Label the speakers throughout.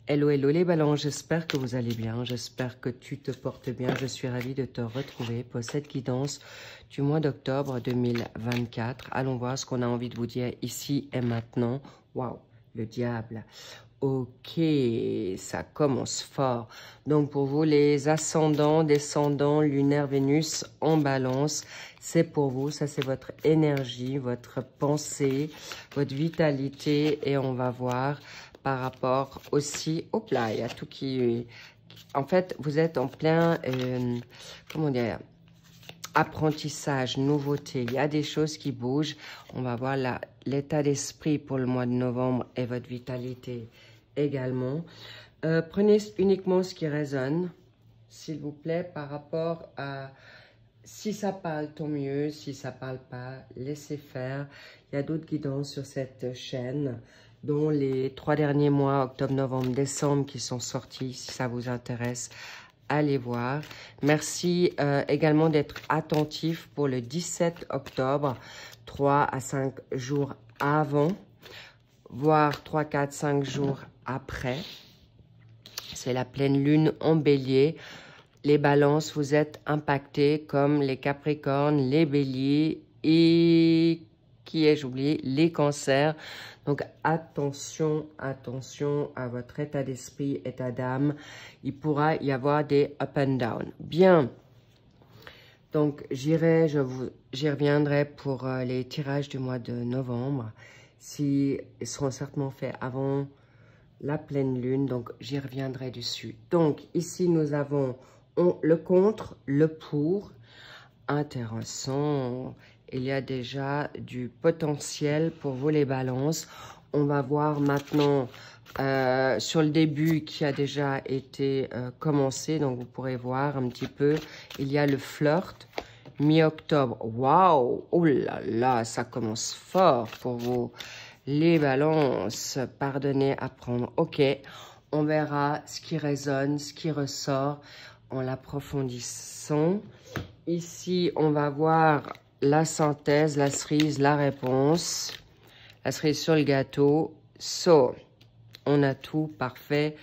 Speaker 1: Hello, hello les ballons, j'espère que vous allez bien, j'espère que tu te portes bien. Je suis ravie de te retrouver pour cette guidance du mois d'octobre 2024. Allons voir ce qu'on a envie de vous dire ici et maintenant. Waouh, le diable. Ok, ça commence fort. Donc pour vous, les ascendants, descendants, lunaire, Vénus en balance, c'est pour vous. Ça, c'est votre énergie, votre pensée, votre vitalité. Et on va voir par rapport aussi au plat. Il y a tout qui... En fait, vous êtes en plein... comment dire, apprentissage, nouveauté. Il y a des choses qui bougent. On va voir l'état d'esprit pour le mois de novembre et votre vitalité également. Prenez uniquement ce qui résonne, s'il vous plaît, par rapport à... Si ça parle, tant mieux. Si ça parle pas, laissez faire. Il y a d'autres guidances sur cette chaîne, dont les 3 derniers mois, octobre, novembre, décembre, qui sont sortis. Si ça vous intéresse, allez voir. Merci également d'être attentif pour le 17 octobre, 3 à 5 jours avant, voire 3, 4, 5 jours après. C'est la pleine lune en bélier. Les balances, vous êtes impactés comme les capricornes, les béliers et, qui ai-je oublié, les cancers. Donc attention, attention à votre état d'esprit, état d'âme. Il pourra y avoir des up and down. Bien. Donc j'y reviendrai pour les tirages du mois de novembre. Ils seront certainement faits avant la pleine lune, donc j'y reviendrai dessus. Donc ici nous avons le contre, le pour. Intéressant. Il y a déjà du potentiel pour vous les balances. On va voir maintenant sur le début qui a déjà été commencé. Donc vous pourrez voir un petit peu. Il y a le flirt. Mi-octobre. Waouh! Oh là là, ça commence fort pour vous. Les balances, pardonnez à prendre. Ok, on verra ce qui résonne, ce qui ressort en l'approfondissant. Ici, on va voir la synthèse, la cerise, la réponse. La cerise sur le gâteau. So, on a tout, parfait.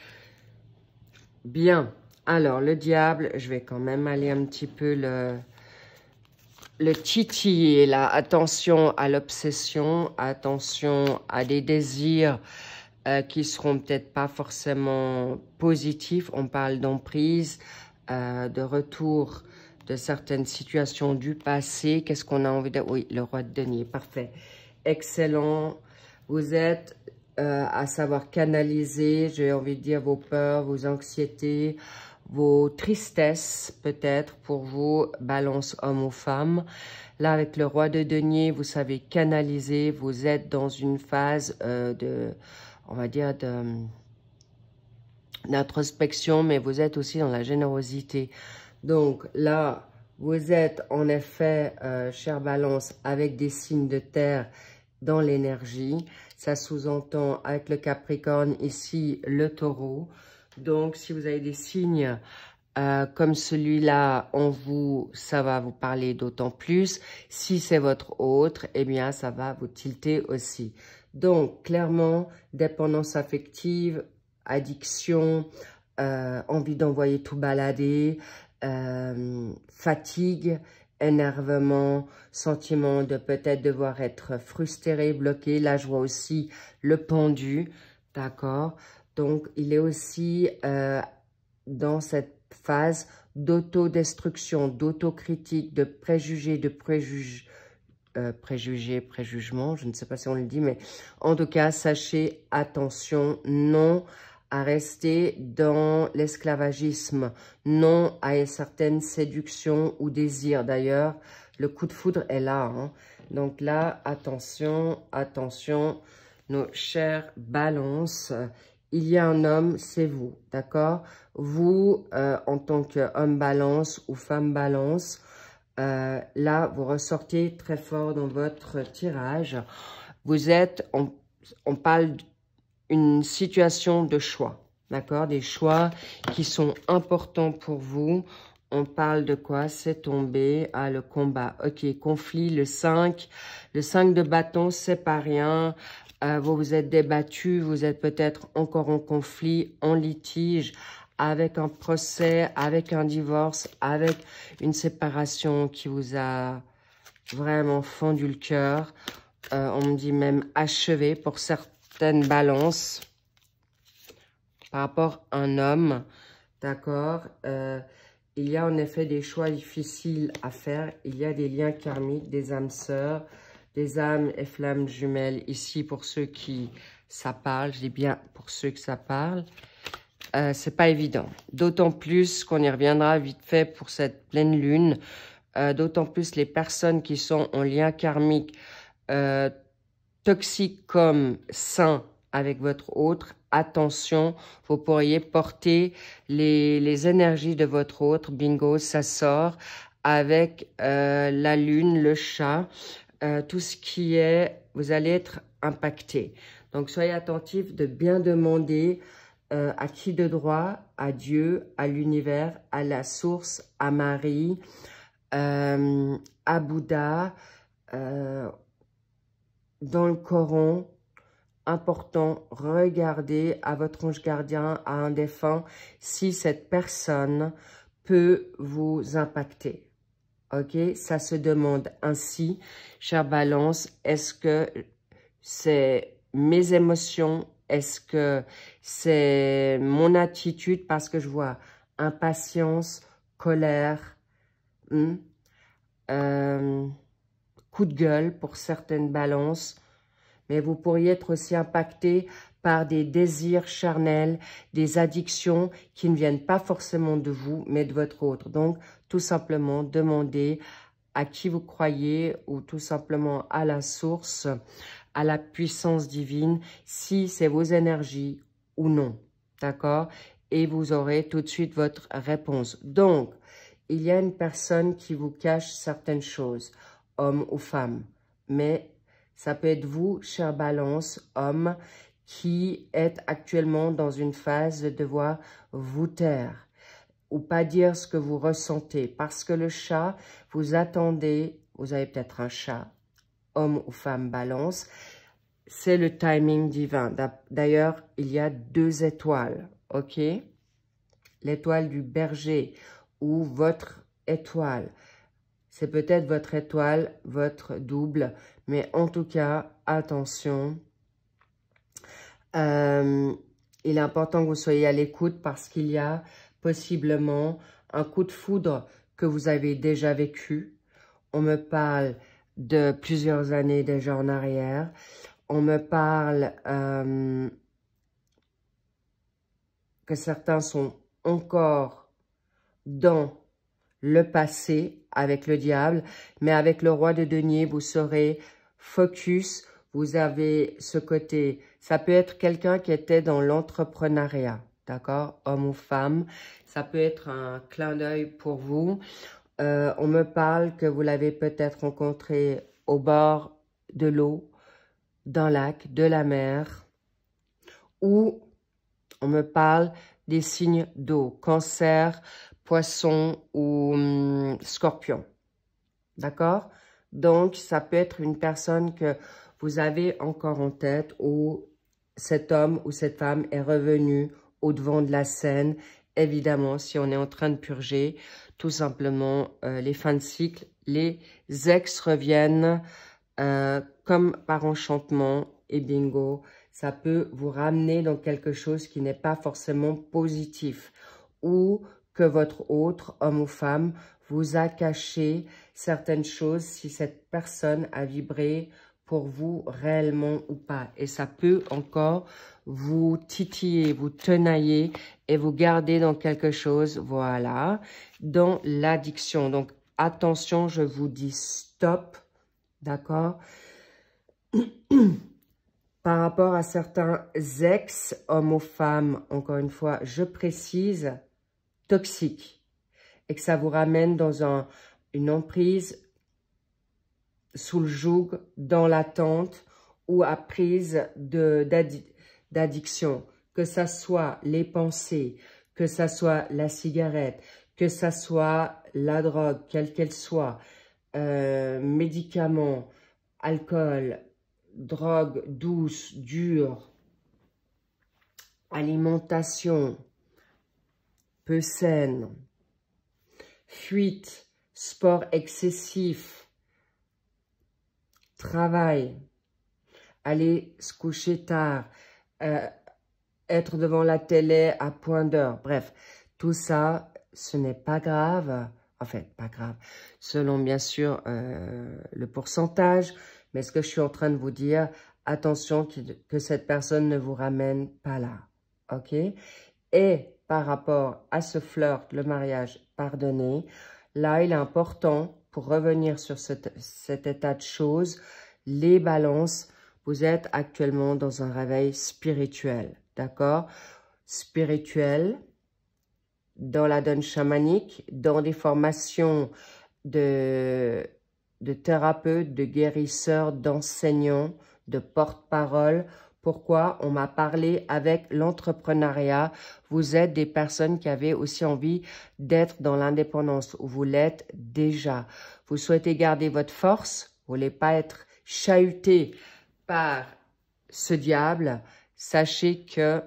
Speaker 1: Bien. Alors, le diable, je vais quand même aller un petit peu le titiller là. Attention à l'obsession, attention à des désirs qui seront peut-être pas forcément positifs. On parle d'emprise, de retour de certaines situations du passé. Qu'est-ce qu'on a envie de... Oui, le roi de denier, parfait. Excellent. Vous êtes à savoir canaliser, j'ai envie de dire, vos peurs, vos anxiétés, vos tristesses, peut-être, pour vous, balance homme ou femme. Là, avec le roi de denier, vous savez canaliser, vous êtes dans une phase on va dire, d'introspection, mais vous êtes aussi dans la générosité. Donc là, vous êtes en effet, chère balance, avec des signes de terre dans l'énergie. Ça sous-entend avec le Capricorne, ici, le Taureau. Donc, si vous avez des signes comme celui-là en vous, ça va vous parler d'autant plus. Si c'est votre autre, eh bien, ça va vous tilter aussi. Donc, clairement, dépendance affective, addiction, envie d'envoyer tout balader, fatigue, énervement, sentiment de peut-être devoir être frustré, bloqué. Là, je vois aussi le pendu, d'accord? Donc, il est aussi dans cette phase d'autodestruction, d'autocritique, de préjugés, de préjugement, je ne sais pas si on le dit, mais en tout cas, sachez, attention, non à rester dans l'esclavagisme, non à une certaine séduction ou désir. D'ailleurs, le coup de foudre est là, hein. Donc là, attention, attention, nos chères balances. Il y a un homme, c'est vous, d'accord? Vous, en tant qu'homme balance ou femme balance, là, vous ressortez très fort dans votre tirage. Vous êtes, on parle d'une situation de choix, d'accord? Des choix qui sont importants pour vous. On parle de quoi? C'est tombé. Ah, le combat. Ok, conflit, le 5. Le 5 de bâton, c'est pas rien. Vous vous êtes débattu, vous êtes peut-être encore en conflit, en litige, avec un procès, avec un divorce, avec une séparation qui vous a vraiment fendu le cœur. On me dit même achevé pour certaines balances par rapport à un homme, d'accord. Il y a en effet des choix difficiles à faire. Il y a des liens karmiques, des âmes sœurs, des âmes et flammes jumelles ici pour ceux qui ça parle. Je dis bien pour ceux que ça parle. C'est pas évident. D'autant plus qu'on y reviendra vite fait pour cette pleine lune. D'autant plus les personnes qui sont en lien karmique toxique comme sain avec votre autre, attention, vous pourriez porter les énergies de votre autre, bingo, ça sort, avec la lune, le chat, tout ce qui est, vous allez être impacté. Donc soyez attentifs de bien demander à qui de droit, à Dieu, à l'univers, à la source, à Marie, à Bouddha, dans le Coran. Important, regardez à votre ange gardien, à un défunt, si cette personne peut vous impacter. Ok, ça se demande ainsi, chère Balance, est-ce que c'est mes émotions, est-ce que c'est mon attitude, parce que je vois impatience, colère, coup de gueule pour certaines balances, mais vous pourriez être aussi impacté par des désirs charnels, des addictions qui ne viennent pas forcément de vous, mais de votre autre. Donc, tout simplement, demandez à qui vous croyez ou tout simplement à la source, à la puissance divine, si c'est vos énergies ou non. D'accord? Et vous aurez tout de suite votre réponse. Donc, il y a une personne qui vous cache certaines choses, homme ou femme, mais ça peut être vous, cher Balance, homme, qui êtes actuellement dans une phase de devoir vous taire ou pas dire ce que vous ressentez. Parce que le chat, vous attendez, vous avez peut-être un chat, homme ou femme Balance, c'est le timing divin. D'ailleurs, il y a 2 étoiles, ok? L'étoile du berger ou votre étoile. C'est peut-être votre étoile, votre double, mais en tout cas, attention. Il est important que vous soyez à l'écoute parce qu'il y a possiblement un coup de foudre que vous avez déjà vécu. On me parle de plusieurs années déjà en arrière. On me parle que certains sont encore dans le passé avec le diable, mais avec le roi de denier, vous serez focus, vous avez ce côté, ça peut être quelqu'un qui était dans l'entrepreneuriat, d'accord, homme ou femme, ça peut être un clin d'œil pour vous. On me parle que vous l'avez peut-être rencontré au bord de l'eau, d'un lac, de la mer, ou on me parle des signes d'eau, cancer, poisson ou scorpion. D'accord? Donc, ça peut être une personne que vous avez encore en tête ou cet homme ou cette femme est revenu au devant de la scène. Évidemment, si on est en train de purger, tout simplement, les fins de cycle, les ex reviennent comme par enchantement et bingo. Ça peut vous ramener dans quelque chose qui n'est pas forcément positif ou que votre autre, homme ou femme, vous a caché certaines choses si cette personne a vibré pour vous réellement ou pas. Et ça peut encore vous titiller, vous tenailler et vous garder dans quelque chose, voilà, dans l'addiction. Donc, attention, je vous dis stop, d'accord? Par rapport à certains ex, hommes ou femmes, encore une fois, je précise, toxiques, et que ça vous ramène dans une emprise sous le joug, dans l'attente ou à prise d'addiction, que ça soit les pensées, que ça soit la cigarette, que ça soit la drogue, quelle qu'elle soit, médicaments, alcool, drogue douce, dure, alimentation peu saine, fuite, sport excessif, travail, aller se coucher tard, être devant la télé à point d'heure. Bref, tout ça, ce n'est pas grave. En fait, pas grave. Selon, bien sûr, le pourcentage. Mais ce que je suis en train de vous dire, attention que cette personne ne vous ramène pas là. OK? Et par rapport à ce flirt, le mariage pardonné, là, il est important, pour revenir sur cet état de choses, les balances, vous êtes actuellement dans un réveil spirituel, d'accord? Spirituel, dans la donne chamanique, dans des formations de thérapeutes, de guérisseurs, d'enseignants, de porte-parole. Pourquoi? On m'a parlé avec l'entrepreneuriat. Vous êtes des personnes qui avaient aussi envie d'être dans l'indépendance, ou vous l'êtes déjà. Vous souhaitez garder votre force, vous ne voulez pas être chahuté par ce diable. Sachez que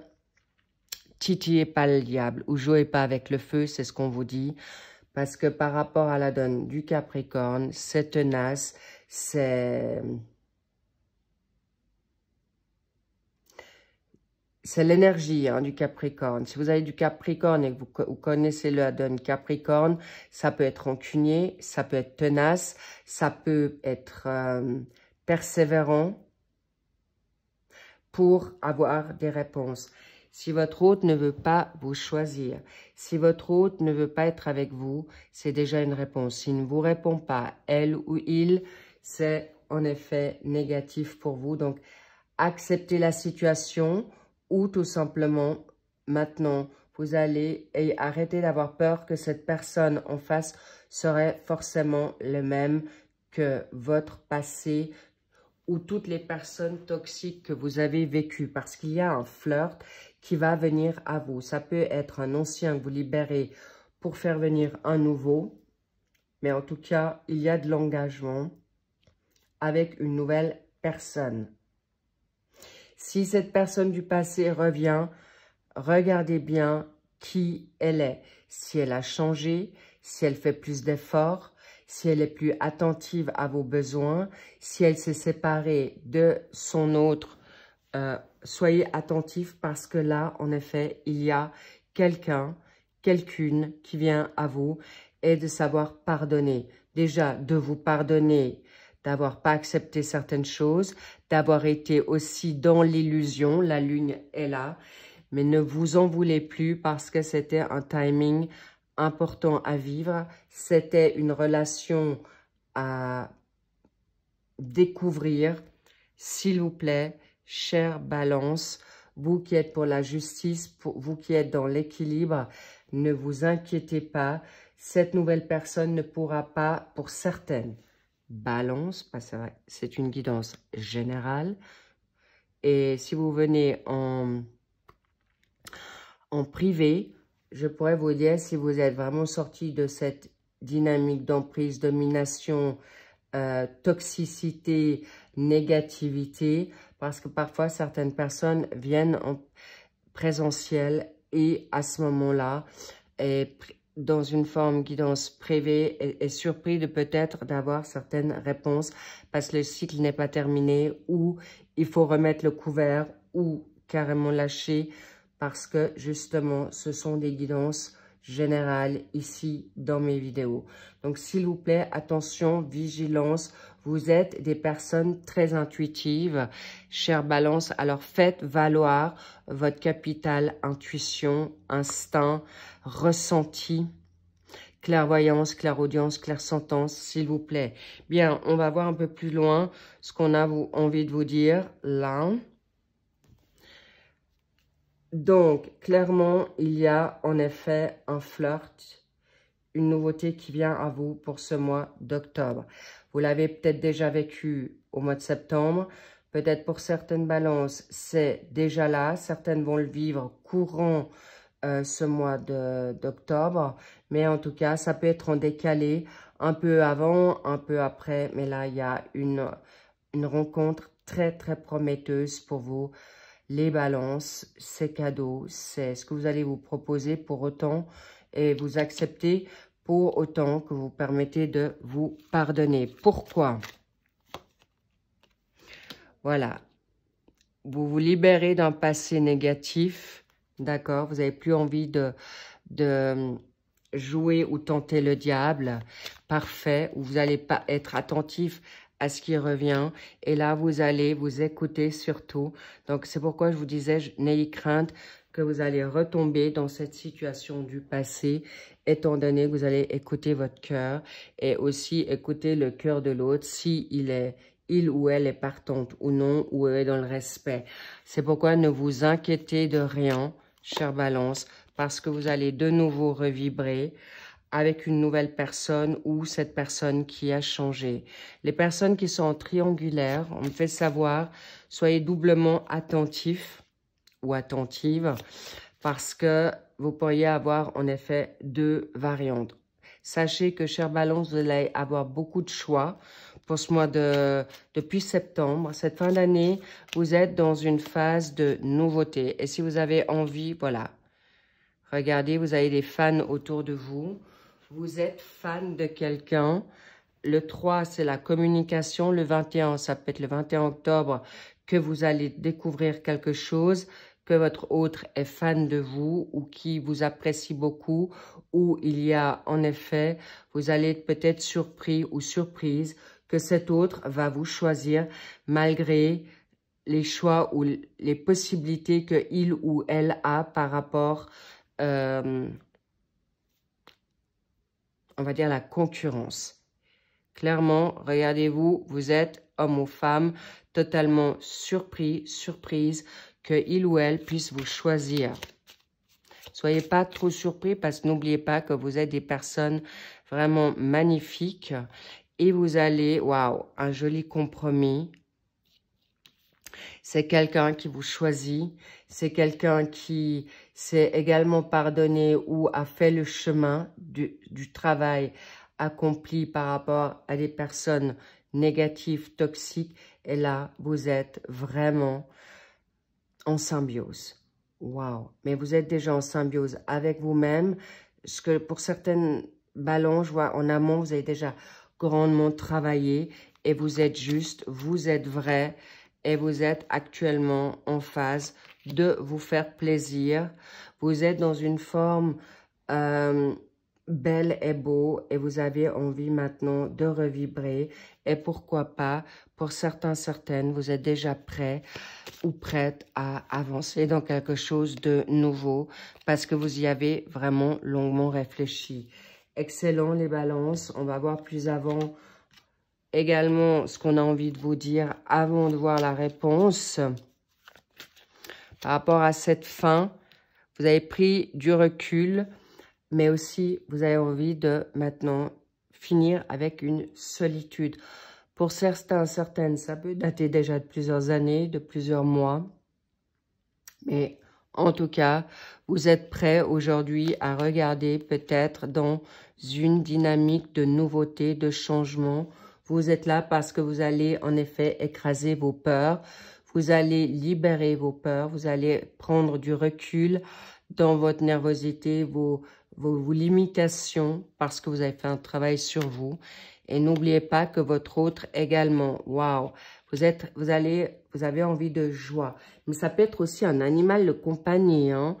Speaker 1: titillez pas le diable ou jouez pas avec le feu, c'est ce qu'on vous dit. Parce que par rapport à la donne du Capricorne, c'est tenace, c'est l'énergie du Capricorne. Si vous avez du Capricorne et que vous connaissez la donne Capricorne, ça peut être rancunier, ça peut être tenace, ça peut être persévérant pour avoir des réponses. Si votre hôte ne veut pas vous choisir, si votre hôte ne veut pas être avec vous, c'est déjà une réponse. S'il ne vous répond pas, elle ou il, c'est en effet négatif pour vous. Donc, acceptez la situation ou tout simplement, maintenant, vous allez et arrêtez d'avoir peur que cette personne en face serait forcément le même que votre passé ou toutes les personnes toxiques que vous avez vécues, parce qu'il y a un flirt qui va venir à vous. Ça peut être un ancien que vous libérez pour faire venir un nouveau, mais en tout cas, il y a de l'engagement avec une nouvelle personne. Si cette personne du passé revient, regardez bien qui elle est. Si elle a changé, si elle fait plus d'efforts, si elle est plus attentive à vos besoins, si elle s'est séparée de son autre, soyez attentifs parce que là, en effet, il y a quelqu'un, quelqu'une qui vient à vous et de savoir pardonner. Déjà, de vous pardonner, d'avoir pas accepté certaines choses, d'avoir été aussi dans l'illusion, la lune est là, mais ne vous en voulez plus parce que c'était un timing important à vivre, c'était une relation à découvrir. S'il vous plaît, chère Balance, vous qui êtes pour la justice, pour vous qui êtes dans l'équilibre, ne vous inquiétez pas, cette nouvelle personne ne pourra pas, pour certaines, Balance, parce que c'est une guidance générale, et si vous venez en privé, je pourrais vous dire si vous êtes vraiment sorti de cette dynamique d'emprise, domination, toxicité, négativité, parce que parfois certaines personnes viennent en présentiel et à ce moment-là, dans une forme guidance privée, est surpris de peut-être d'avoir certaines réponses parce que le cycle n'est pas terminé ou il faut remettre le couvert ou carrément lâcher parce que justement, ce sont des guidances générales ici dans mes vidéos. Donc, s'il vous plaît, attention, vigilance. Vous êtes des personnes très intuitives, chère Balance. Alors, faites valoir votre capital intuition, instinct, ressenti, clairvoyance, clairaudience, clairsentence, s'il vous plaît. Bien, on va voir un peu plus loin ce qu'on a envie de vous dire là. Donc, clairement, il y a en effet un flirt, une nouveauté qui vient à vous pour ce mois d'octobre. Vous l'avez peut-être déjà vécu au mois de septembre. Peut-être pour certaines balances, c'est déjà là. Certaines vont le vivre courant ce mois d'octobre. Mais en tout cas, ça peut être en décalé, un peu avant, un peu après. Mais là, il y a une rencontre très, très prometteuse pour vous. Les balances, c'est cadeau, c'est ce que vous allez vous proposer pour autant et vous accepter pour autant que vous permettez de vous pardonner. Pourquoi? Voilà. Vous vous libérez d'un passé négatif, d'accord? Vous n'avez plus envie de jouer ou tenter le diable. Parfait. Vous n'allez pas être attentif à ce qui revient. Et là, vous allez vous écouter surtout. Donc, c'est pourquoi je vous disais, n'ayez crainte que vous allez retomber dans cette situation du passé, étant donné que vous allez écouter votre cœur et aussi écouter le cœur de l'autre, si il ou elle est partante ou non, ou est dans le respect. C'est pourquoi ne vous inquiétez de rien, chère Balance, parce que vous allez de nouveau revibrer avec une nouvelle personne ou cette personne qui a changé. Les personnes qui sont en triangulaire, on me fait savoir, soyez doublement attentifs ou attentive parce que vous pourriez avoir en effet deux variantes. Sachez que, chère Balance, vous allez avoir beaucoup de choix pour ce mois depuis septembre. Cette fin d'année, vous êtes dans une phase de nouveauté. Et si vous avez envie, voilà, regardez, vous avez des fans autour de vous. Vous êtes fan de quelqu'un. Le 3, c'est la communication. Le 21, ça peut être le 21 octobre que vous allez découvrir quelque chose, que votre autre est fan de vous ou qui vous apprécie beaucoup, ou il y a en effet, vous allez être peut-être surpris ou surprise que cet autre va vous choisir malgré les choix ou les possibilités que il ou elle a par rapport, on va dire, la concurrence. Clairement, regardez-vous, vous êtes homme ou femme, totalement surprise que il ou elle puisse vous choisir. Soyez pas trop surpris parce que n'oubliez pas que vous êtes des personnes vraiment magnifiques et vous allez, waouh, un joli compromis. C'est quelqu'un qui vous choisit, c'est quelqu'un qui s'est également pardonné ou a fait le chemin du travail accompli par rapport à des personnes négatives, toxiques. Et là, vous êtes vraiment en symbiose. Waouh! Mais vous êtes déjà en symbiose avec vous-même. Ce que pour certaines balances, je vois en amont, vous avez déjà grandement travaillé et vous êtes juste, vous êtes vrai et vous êtes actuellement en phase de vous faire plaisir. Vous êtes dans une forme belle et beau et vous avez envie maintenant de revibrer. Et pourquoi pas, pour certaines, vous êtes déjà prêts ou prête à avancer dans quelque chose de nouveau parce que vous y avez vraiment longuement réfléchi. Excellent les balances, on va voir plus avant également ce qu'on a envie de vous dire avant de voir la réponse. Par rapport à cette fin, vous avez pris du recul, mais aussi vous avez envie de maintenant finir avec une solitude. Pour certaines, ça peut dater déjà de plusieurs années, de plusieurs mois. Mais en tout cas, vous êtes prêts aujourd'hui à regarder peut-être dans une dynamique de nouveauté, de changement. Vous êtes là parce que vous allez en effet écraser vos peurs. Vous allez libérer vos peurs. Vous allez prendre du recul dans votre nervosité, vos limitations parce que vous avez fait un travail sur vous. Et n'oubliez pas que votre autre également, waouh, vous avez envie de joie. Mais ça peut être aussi un animal de compagnie, hein.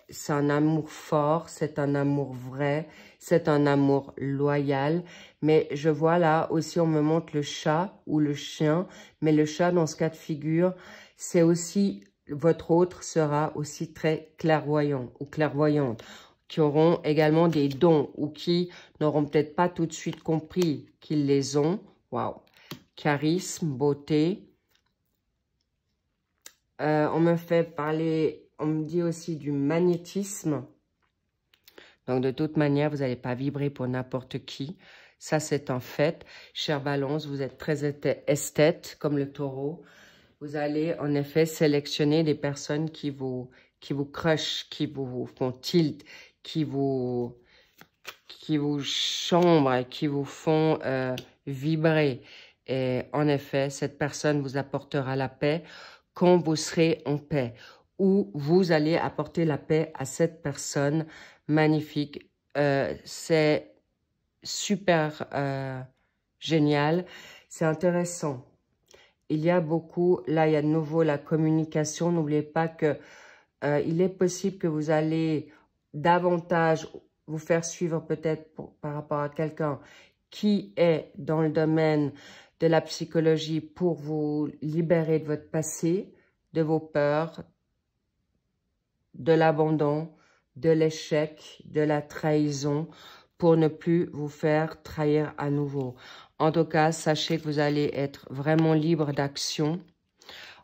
Speaker 1: C'est un amour fort, c'est un amour vrai, c'est un amour loyal. Mais je vois là aussi, on me montre le chat ou le chien. Mais le chat, dans ce cas de figure, c'est aussi, votre autre sera aussi très clairvoyant ou clairvoyante, qui auront également des dons ou qui n'auront peut-être pas tout de suite compris qu'ils les ont. Waouh! Charisme, beauté. On me fait parler, on me dit aussi du magnétisme. Donc, de toute manière, vous n'allez pas vibrer pour n'importe qui. Ça, c'est un fait. Chère Balance, vous êtes très esthète, comme le taureau. Vous allez, en effet, sélectionner des personnes qui vous crushent, qui vous font tilt, qui vous chambrent, qui vous font vibrer. Et en effet, cette personne vous apportera la paix quand vous serez en paix. Ou vous allez apporter la paix à cette personne magnifique. C'est super génial. C'est intéressant. Il y a beaucoup, là il y a de nouveau la communication. N'oubliez pas que il est possible que vous allez davantage vous faire suivre peut-être par rapport à quelqu'un qui est dans le domaine de la psychologie pour vous libérer de votre passé, de vos peurs, de l'abandon, de l'échec, de la trahison, pour ne plus vous faire trahir à nouveau. En tout cas, sachez que vous allez être vraiment libre d'action.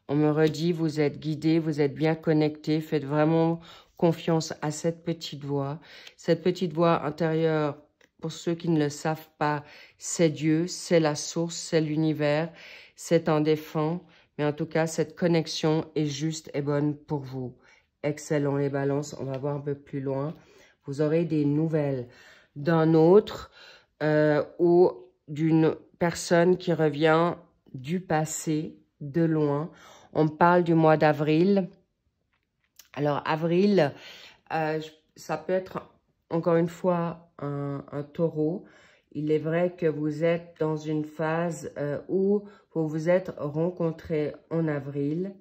Speaker 1: On me redit, vous êtes guidé, vous êtes bien connecté, faites vraiment confiance à cette petite voix. Cette petite voix intérieure, pour ceux qui ne le savent pas, c'est Dieu, c'est la source, c'est l'univers, c'est un défunt. Mais en tout cas, cette connexion est juste et bonne pour vous. Excellent les balances, on va voir un peu plus loin. Vous aurez des nouvelles d'un autre ou d'une personne qui revient du passé, de loin. On parle du mois d'avril. Alors, avril, ça peut être, encore une fois, un taureau. Il est vrai que vous êtes dans une phase où vous vous êtes rencontrés en avril,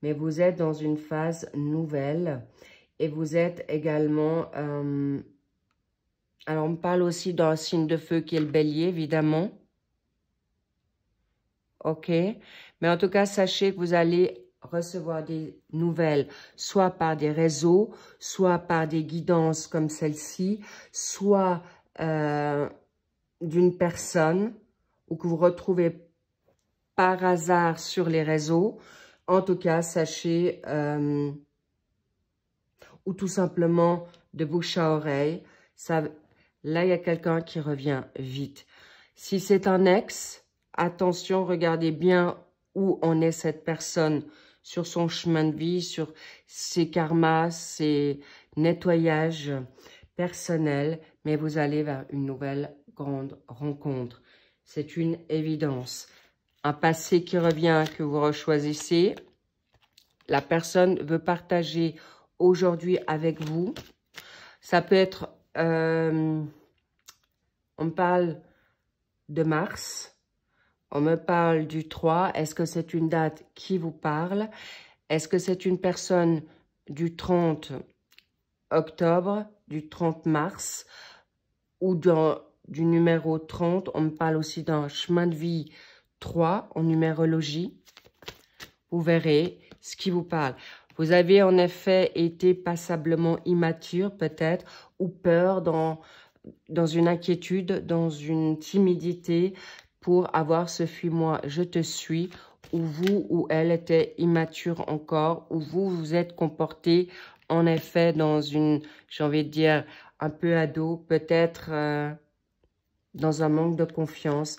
Speaker 1: mais vous êtes dans une phase nouvelle et vous êtes également... alors, on me parle aussi d'un signe de feu qui est le bélier, évidemment. Ok, mais en tout cas, sachez que vous allez recevoir des nouvelles, soit par des réseaux, soit par des guidances comme celle-ci, soit d'une personne ou que vous retrouvez par hasard sur les réseaux. En tout cas, sachez, ou tout simplement de bouche à oreille, ça, là, il y a quelqu'un qui revient vite. Si c'est un ex, attention, regardez bien où en est cette personne sur son chemin de vie, sur ses karmas, ses nettoyages personnels, mais vous allez vers une nouvelle grande rencontre. C'est une évidence. Un passé qui revient, que vous rechoisissez. La personne veut partager aujourd'hui avec vous. Ça peut être, on me parle de mars. On me parle du 3. Est-ce que c'est une date qui vous parle? Est-ce que c'est une personne du 30 octobre, du 30 mars ou du numéro 30? On me parle aussi d'un chemin de vie 3 en numérologie. Vous verrez ce qui vous parle. Vous avez en effet été passablement immature peut-être ou peur dans une inquiétude, dans une timidité, pour avoir ce fuis-moi, je te suis, où vous ou elle était immature encore, où vous vous êtes comporté en effet dans une, j'ai envie de dire, un peu ado, peut-être dans un manque de confiance,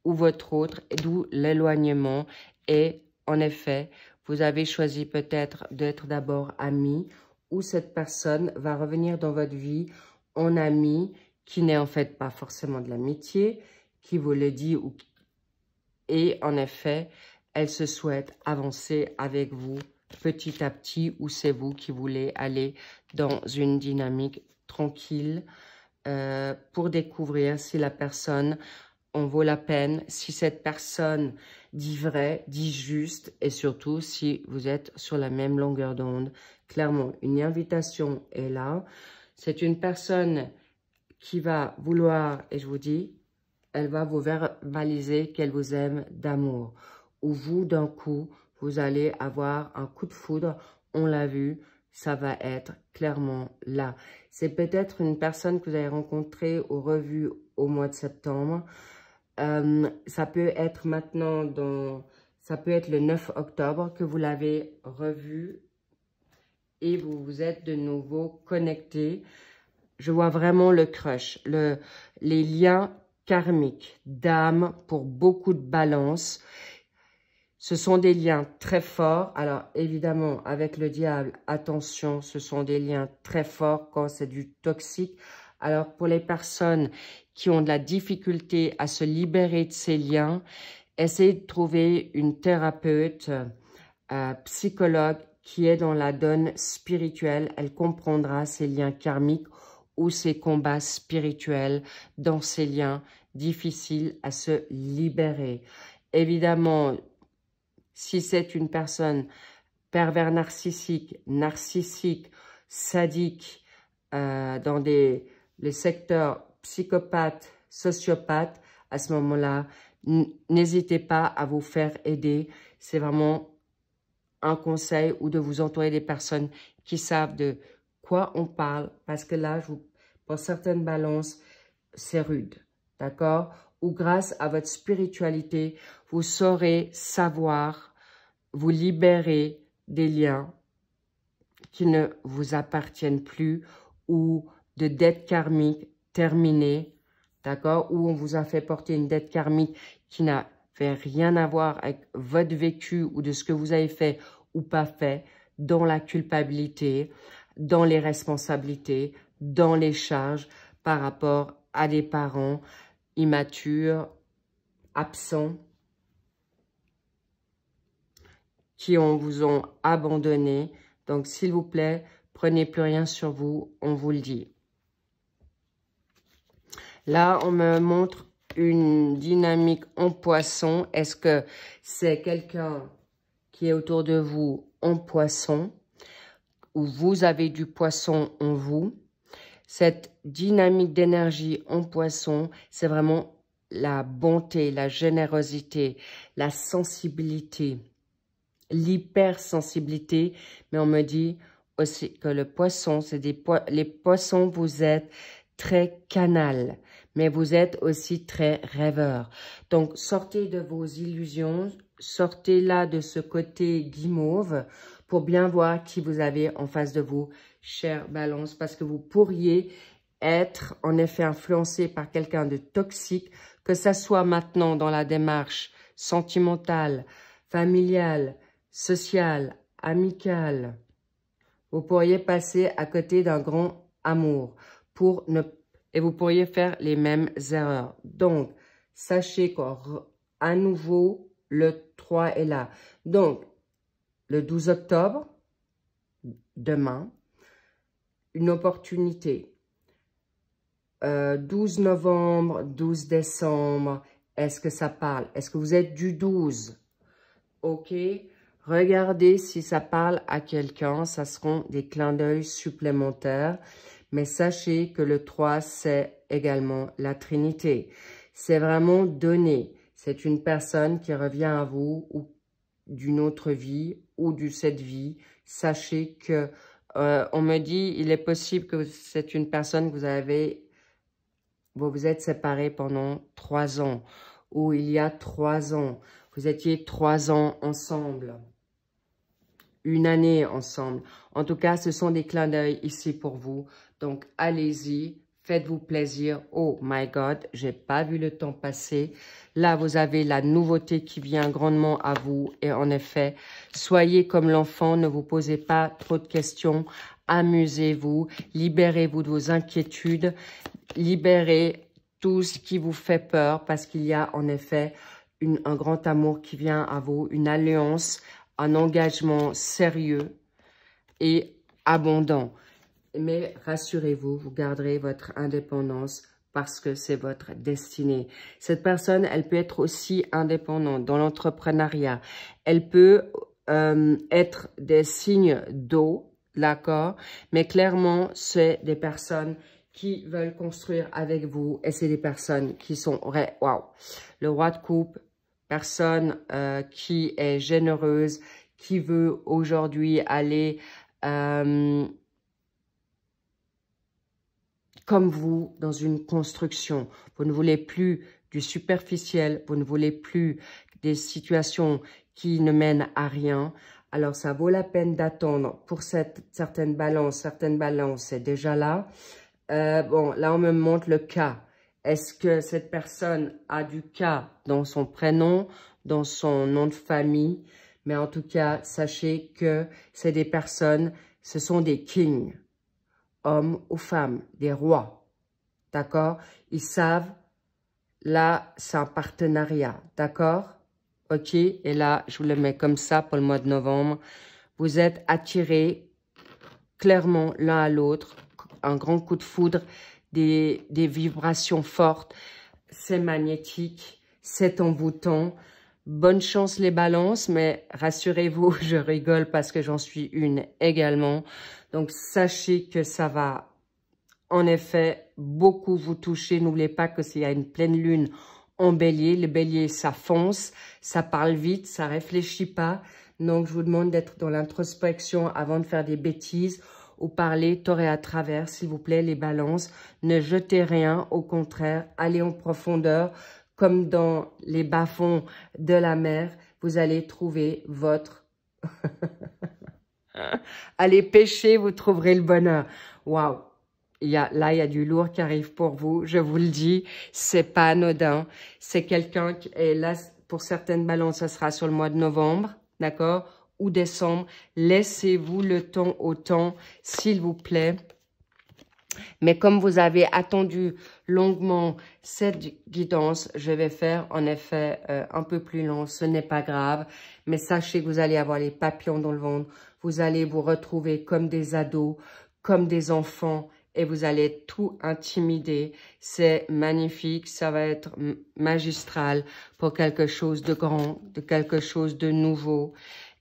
Speaker 1: ou votre autre, d'où l'éloignement. Et en effet, vous avez choisi peut-être d'être d'abord ami, ou cette personne va revenir dans votre vie en ami, qui n'est en fait pas forcément de l'amitié, qui vous le dit, et en effet, elle se souhaite avancer avec vous petit à petit, ou c'est vous qui voulez aller dans une dynamique tranquille pour découvrir si la personne en vaut la peine, si cette personne dit vrai, dit juste, et surtout si vous êtes sur la même longueur d'onde. Clairement, une invitation est là. C'est une personne qui va vouloir, et je vous dis, elle va vous verbaliser qu'elle vous aime d'amour. Ou vous, d'un coup, vous allez avoir un coup de foudre. On l'a vu, ça va être clairement là. C'est peut-être une personne que vous avez rencontrée ou revue au mois de septembre. Ça peut être maintenant, ça peut être le 9 octobre que vous l'avez revu et vous vous êtes de nouveau connecté. Je vois vraiment le crush, les liens karmiques d'âme pour beaucoup de balance. Ce sont des liens très forts. Alors, évidemment, avec le diable, attention, ce sont des liens très forts quand c'est du toxique. Alors, pour les personnes qui ont de la difficulté à se libérer de ces liens, Essayez de trouver une thérapeute, psychologue qui est dans la donne spirituelle. Elle comprendra ces liens karmiques ou ces combats spirituels dans ces liens difficiles à se libérer. Évidemment, si c'est une personne pervers narcissique, sadique, dans les secteurs psychopathes, sociopathes, à ce moment-là, n'hésitez pas à vous faire aider. C'est vraiment un conseil, ou de vous entourer des personnes qui savent de quoi on parle, parce que là, pour certaines balances, c'est rude, d'accord? Ou grâce à votre spiritualité, vous saurez savoir vous libérer des liens qui ne vous appartiennent plus, ou de dettes karmiques terminées, d'accord? Ou on vous a fait porter une dette karmique qui n'avait rien à voir avec votre vécu ou de ce que vous avez fait ou pas fait, dans la culpabilité, dans les responsabilités, dans les charges par rapport à des parents immatures, absents, qui vous ont abandonné. Donc, s'il vous plaît, prenez plus rien sur vous, on vous le dit. Là, on me montre une dynamique en poisson. Est-ce que c'est quelqu'un qui est autour de vous en poisson, ou vous avez du poisson en vous? Cette dynamique d'énergie en poisson, c'est vraiment la bonté, la générosité, la sensibilité, l'hypersensibilité. Mais on me dit aussi que le poisson, c'est les poissons, vous êtes très canal, mais vous êtes aussi très rêveur. Donc, sortez de vos illusions, sortez là de ce côté guimauve pour bien voir qui vous avez en face de vous, chère Balance, parce que vous pourriez être en effet influencé par quelqu'un de toxique, que ça soit maintenant dans la démarche sentimentale, familiale, sociale, amicale. Vous pourriez passer à côté d'un grand amour et vous pourriez faire les mêmes erreurs. Donc, sachez qu'à nouveau, le 3 est là. Donc, le 12 octobre, demain, une opportunité. 12 novembre, 12 décembre, est-ce que ça parle? Est-ce que vous êtes du 12? Ok, regardez si ça parle à quelqu'un, ça seront des clins d'œil supplémentaires. Mais sachez que le 3, c'est également la Trinité. C'est vraiment donné. C'est une personne qui revient à vous, ou d'une autre vie, ou de cette vie. Sachez que, on me dit, il est possible que c'est une personne que vous vous êtes séparés pendant 3 ans, ou il y a 3 ans. Vous étiez 3 ans ensemble, 1 année ensemble. En tout cas, ce sont des clins d'œil ici pour vous. Donc, allez-y, faites-vous plaisir. Oh my God, j'ai pas vu le temps passer. Là, vous avez la nouveauté qui vient grandement à vous. Et en effet, soyez comme l'enfant, ne vous posez pas trop de questions. Amusez-vous, libérez-vous de vos inquiétudes, libérez tout ce qui vous fait peur, parce qu'il y a en effet un grand amour qui vient à vous, une alliance, un engagement sérieux et abondant. Mais rassurez-vous, vous garderez votre indépendance parce que c'est votre destinée. Cette personne, elle peut être aussi indépendante dans l'entrepreneuriat. Elle peut être des signes d'eau, d'accord? Mais clairement, c'est des personnes qui veulent construire avec vous, et c'est des personnes qui sont... Waouh! Le roi de coupe, personne qui est généreuse, qui veut aujourd'hui aller... comme vous, dans une construction. Vous ne voulez plus du superficiel, vous ne voulez plus des situations qui ne mènent à rien. Alors, ça vaut la peine d'attendre pour certaines balances. Certaines balances, c'est déjà là. Bon, là, on me montre le cas. Est-ce que cette personne a du cas dans son prénom, dans son nom de famille? Mais en tout cas, sachez que c'est des personnes, ce sont des kings. Hommes ou femmes, des rois, d'accord? Ils savent, là, c'est un partenariat, d'accord? ok? Et là, je vous le mets comme ça pour le mois de novembre. Vous êtes attirés clairement l'un à l'autre, un grand coup de foudre, des vibrations fortes, c'est magnétique, c'est envoûtant. Bonne chance les balances, mais rassurez-vous, je rigole parce que j'en suis une également. Donc sachez que ça va en effet beaucoup vous toucher. N'oubliez pas que s'il y a une pleine lune en bélier, le bélier ça fonce, ça parle vite, ça réfléchit pas. Donc je vous demande d'être dans l'introspection avant de faire des bêtises ou parler tort et à travers, s'il vous plaît, les balances. Ne jetez rien, au contraire, allez en profondeur, comme dans les bas-fonds de la mer, vous allez trouver votre... Allez pêcher, vous trouverez le bonheur. Waouh! Là, il y a du lourd qui arrive pour vous, je vous le dis, c'est pas anodin. C'est quelqu'un qui est là, pour certaines balances, ça sera sur le mois de novembre, d'accord? Ou décembre. Laissez-vous le temps au temps, s'il vous plaît. Mais comme vous avez attendu longuement cette guidance, je vais faire en effet un peu plus long. Ce n'est pas grave, mais sachez que vous allez avoir les papillons dans le ventre. Vous allez vous retrouver comme des ados, comme des enfants et vous allez tout intimider. C'est magnifique, ça va être magistral pour quelque chose de grand, de quelque chose de nouveau.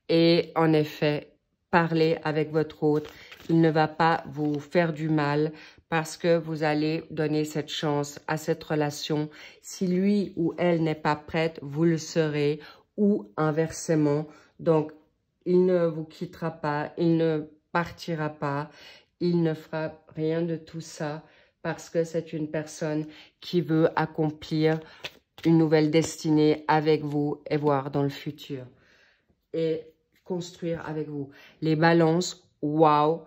Speaker 1: Et en effet, parlez avec votre hôte. Il ne va pas vous faire du mal parce que vous allez donner cette chance à cette relation. Si lui ou elle n'est pas prête, vous le serez ou inversement. Donc, il ne vous quittera pas, il ne partira pas, il ne fera rien de tout ça parce que c'est une personne qui veut accomplir une nouvelle destinée avec vous et voir dans le futur. Et construire avec vous. Les balances, waouh!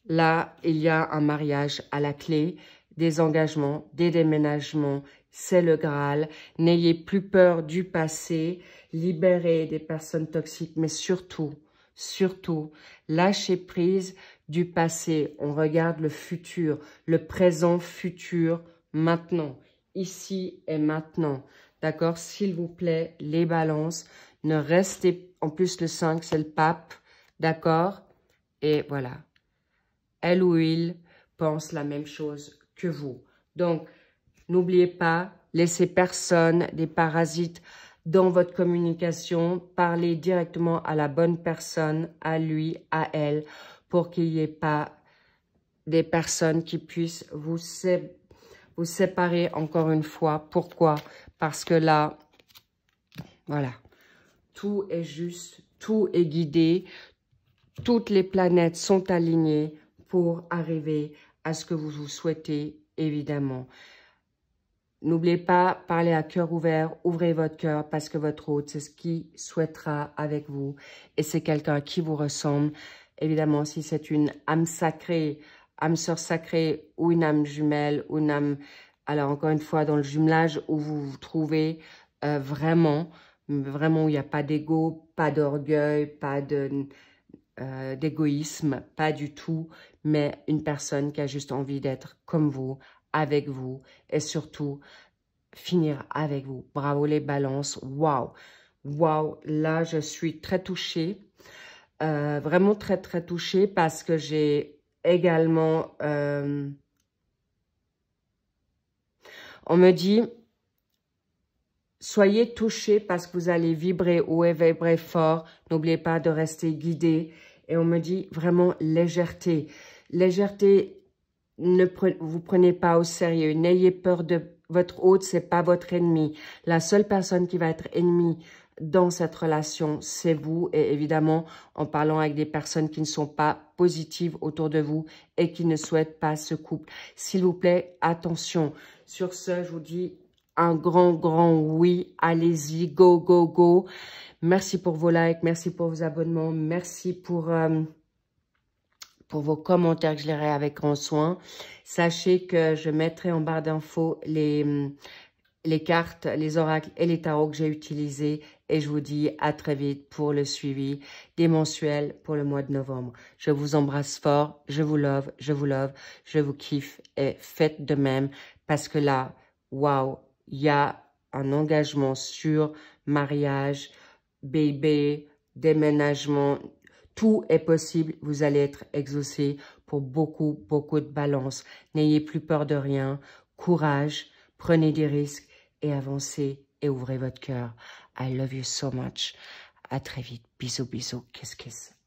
Speaker 1: Là, il y a un mariage à la clé, des engagements, des déménagements, c'est le Graal. N'ayez plus peur du passé, libérez des personnes toxiques, mais surtout, lâchez prise du passé. On regarde le futur, le présent, futur, maintenant, ici et maintenant. D'accord? S'il vous plaît, les balances, ne restez, en plus le 5, c'est le pape, d'accord? Et voilà. Elle ou il pense la même chose que vous. Donc, n'oubliez pas, laissez personne, des parasites dans votre communication. Parlez directement à la bonne personne, à lui, à elle, pour qu'il n'y ait pas des personnes qui puissent vous séparer encore une fois. Pourquoi? Parce que là, voilà, tout est juste, tout est guidé, toutes les planètes sont alignées pour arriver à ce que vous vous souhaitez, évidemment. N'oubliez pas, parlez à cœur ouvert, ouvrez votre cœur parce que votre hôte, c'est ce qu'il souhaitera avec vous. Et c'est quelqu'un qui vous ressemble. Évidemment, si c'est une âme sacrée, âme sœur sacrée ou une âme jumelle, ou une âme... Alors, encore une fois, dans le jumelage où vous vous trouvez vraiment où il n'y a pas d'ego, pas d'orgueil, pas d'égoïsme, pas du tout, mais une personne qui a juste envie d'être comme vous, avec vous, et surtout finir avec vous. Bravo les balances, waouh, waouh, là je suis très touchée, vraiment très très touchée parce que j'ai également, on me dit, soyez touchés parce que vous allez vibrer haut et vibrer fort. N'oubliez pas de rester guidé. Et on me dit vraiment légèreté. Légèreté, vous prenez pas au sérieux. N'ayez peur de votre hôte, c'est pas votre ennemi. La seule personne qui va être ennemie dans cette relation, c'est vous. Et évidemment, en parlant avec des personnes qui ne sont pas positives autour de vous et qui ne souhaitent pas ce couple. S'il vous plaît, attention. Sur ce, je vous dis un grand oui. Allez-y, go, go, go. Merci pour vos likes, merci pour vos abonnements, merci pour vos commentaires que je lirai avec grand soin. Sachez que je mettrai en barre d'infos les cartes, les oracles et les tarots que j'ai utilisés. Et je vous dis à très vite pour le suivi des mensuels pour le mois de novembre. Je vous embrasse fort, je vous love, je vous kiffe et faites de même parce que là, waouh, il y a un engagement sur mariage, bébé, déménagement, tout est possible. Vous allez être exaucé pour beaucoup, beaucoup de balance. N'ayez plus peur de rien. Courage, prenez des risques et avancez et ouvrez votre cœur. I love you so much. À très vite. Bisous, bisous. Kiss, kiss.